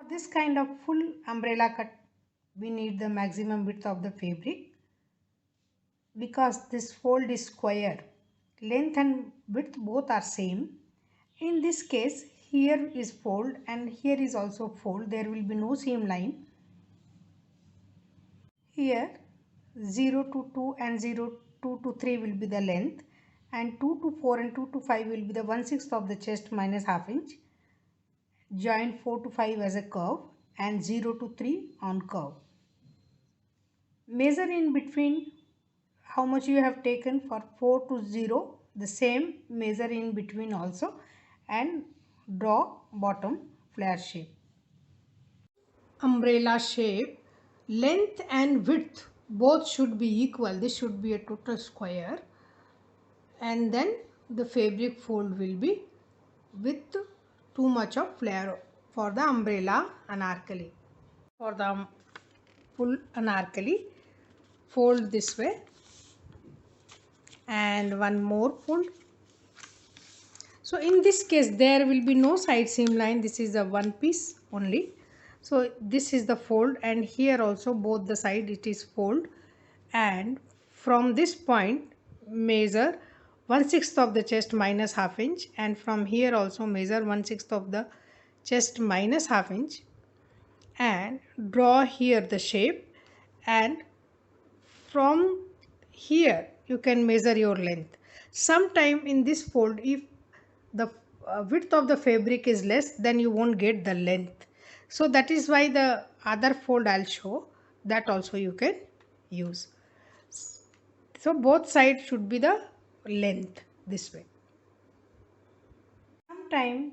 For this kind of full umbrella cut, we need the maximum width of the fabric because this fold is square. Length and width both are same. In this case, here is fold and here is also fold. There will be no seam line. Here 0 to 2 and 0 2 to 3 will be the length and 2 to 4 and 2 to 5 will be the 1/6 of the chest minus half inch. Join 4 to 5 as a curve and 0 to 3 on curve. Measure in between how much you have taken for 4 to 0, the same measure in between also and draw bottom flare shape. Umbrella shape, length and width both should be equal. This should be a total square and then the fabric fold will be with too much of flare for the umbrella anarkali. For the full anarkali, fold this way and one more fold. So in this case there will be no side seam line. This is a one piece only. So this is the fold and here also both the side it is fold, and from this point measure 1/6 of the chest minus half inch and from here also measure 1/6 of the chest minus half inch and draw here the shape, and from here you can measure your length. Sometime in this fold if the width of the fabric is less, then you won't get the length. So that is why the other fold I'll show, that also you can use. So both sides should be the length this way. Sometime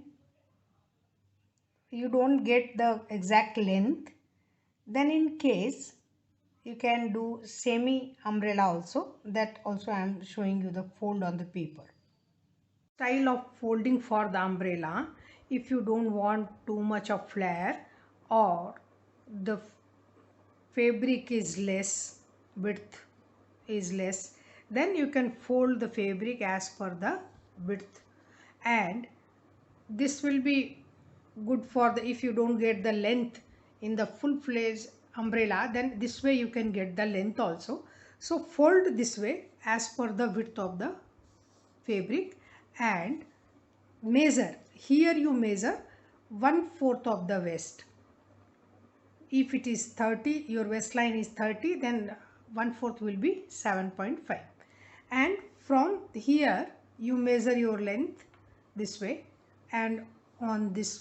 you don't get the exact length, then in case you can do semi umbrella also. That also I am showing you the fold on the paper. Style of folding for the umbrella, if you don't want too much of flare or the fabric is less, width is less, then you can fold the fabric as per the width, and this will be good for the if you don't get the length in the full-fledged umbrella, then this way you can get the length also. So fold this way as per the width of the fabric and measure. Here you measure 1/4 of the waist. If it is 30, your waistline is 30, then 1/4 will be 7.5. And from here you measure your length this way and on this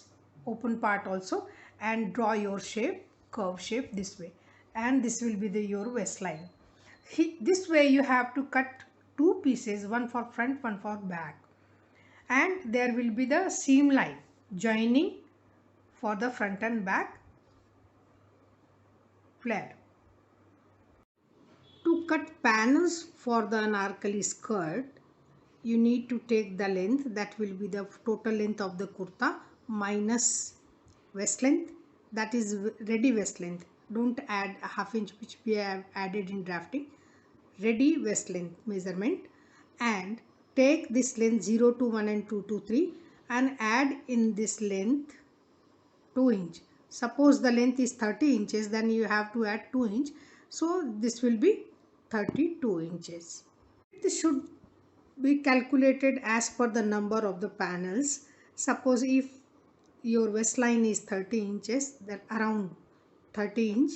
open part also, and draw your shape, curve shape this way, and this will be your waistline. This way you have to cut two pieces, one for front, one for back, and there will be the seam line joining for the front and back flare. To cut panels for the anarkali skirt, you need to take the length, that will be the total length of the kurta minus waist length, that is ready waist length. Don't add a half inch which we have added in drafting. Ready waist length measurement, and take this length 0 to 1 and 2 to 3 and add in this length 2 inch. Suppose the length is 30 inches, then you have to add 2 inch. So this will be 32 inches. This should be calculated as per the number of the panels. Suppose if your waistline is 30 inches, that around 30 inch,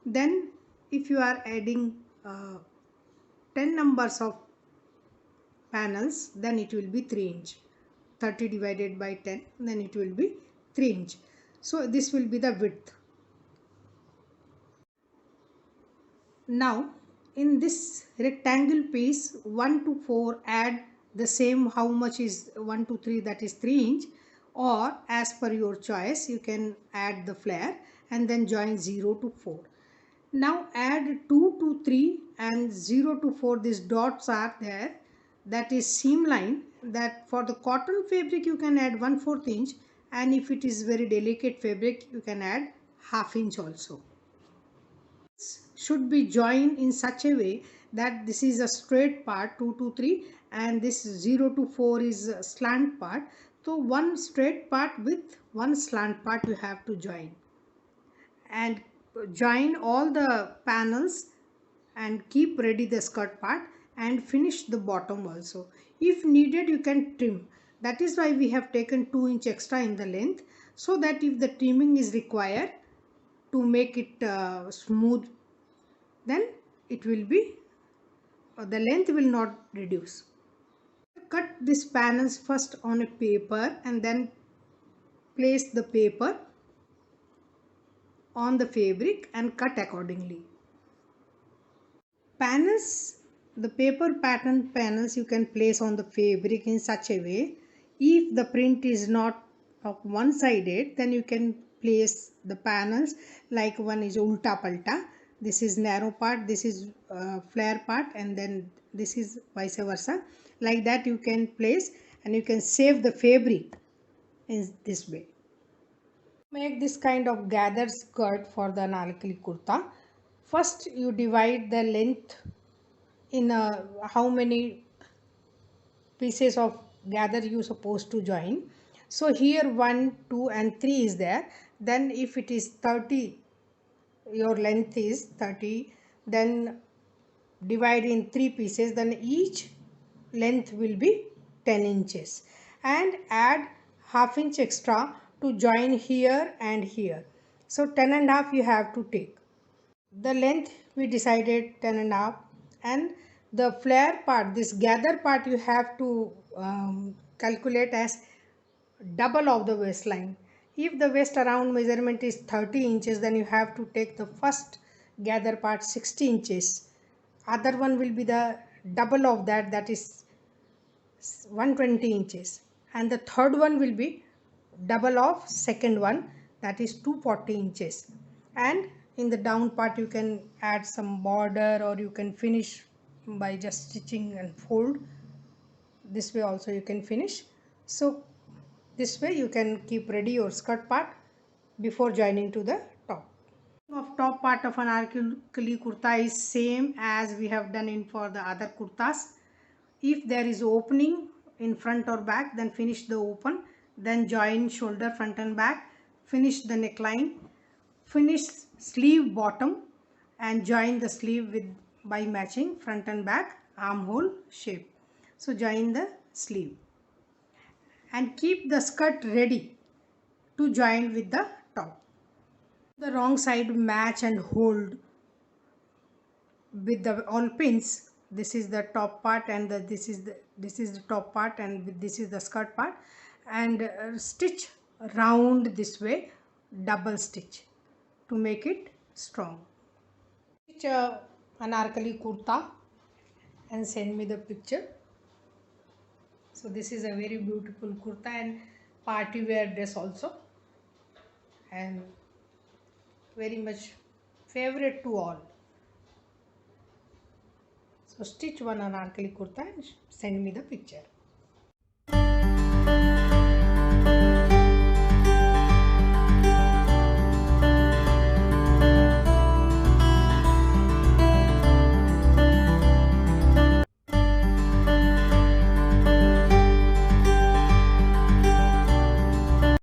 then if you are adding 10 numbers of panels, then it will be 3 inch. 30 divided by 10, then it will be 3 inch. So this will be the width. Now in this rectangle piece 1 to 4, add the same, how much is 1 to 3, that is 3 inch, or as per your choice you can add the flare and then join 0 to 4. Now add 2 to 3 and 0 to 4, these dots are there, that is seam line. That for the cotton fabric you can add 1/4 inch, and if it is very delicate fabric you can add half inch also. Should be joined in such a way that this is a straight part 2 to 3 and this 0 to 4 is a slant part. So one straight part with one slant part you have to join. and join all the panels and keep ready the skirt part and finish the bottom also. If needed, you can trim. That is why we have taken 2 inch extra in the length, so that if the trimming is required to make it smooth, then it will be the length will not reduce. Cut these panels first on a paper and then place the paper on the fabric and cut accordingly. Panels, the paper pattern panels you can place on the fabric in such a way, if the print is not of one sided, then you can place the panels like one is ulta palta, this is narrow part, this is flare part, and then this is vice versa. Like that you can place, and you can save the fabric in this way. Make this kind of gathered skirt for the Anarkali kurta. First you divide the length in how many pieces of gather you supposed to join. So here 1 2 and 3 is there. Then if it is 30, your length is 30, then divide in 3 pieces, then each length will be 10 inches, and add ½ inch extra to join here and here. So 10 and a half you have to take. The length we decided 10 and a half, and the flare part, this gather part, you have to calculate as double of the waistline. If the waist around measurement is 30 inches, then you have to take the first gather part 60 inches. Other one will be the double of that, that is 120 inches, and the third one will be double of second one, that is 240 inches. And in the down part you can add some border, or you can finish by just stitching and fold. This way also you can finish. So this way you can keep ready your skirt part before joining to the top. Of top part of an Anarkali kurta is same as we have done in for the other kurtas. If there is opening in front or back, then finish the open, then join shoulder front and back, finish the neckline, finish sleeve bottom, and join the sleeve with by matching front and back armhole shape. So join the sleeve and keep the skirt ready to join with the top. The wrong side match and hold with the all pins. This is the top part, and this is the top part, and this is the skirt part, and stitch round this way, double stitch to make it strong. Stitch Anarkali kurta and send me the picture. So this is a very beautiful kurta and party wear dress also, and very much favorite to all. So stitch one Anarkali kurta and send me the picture.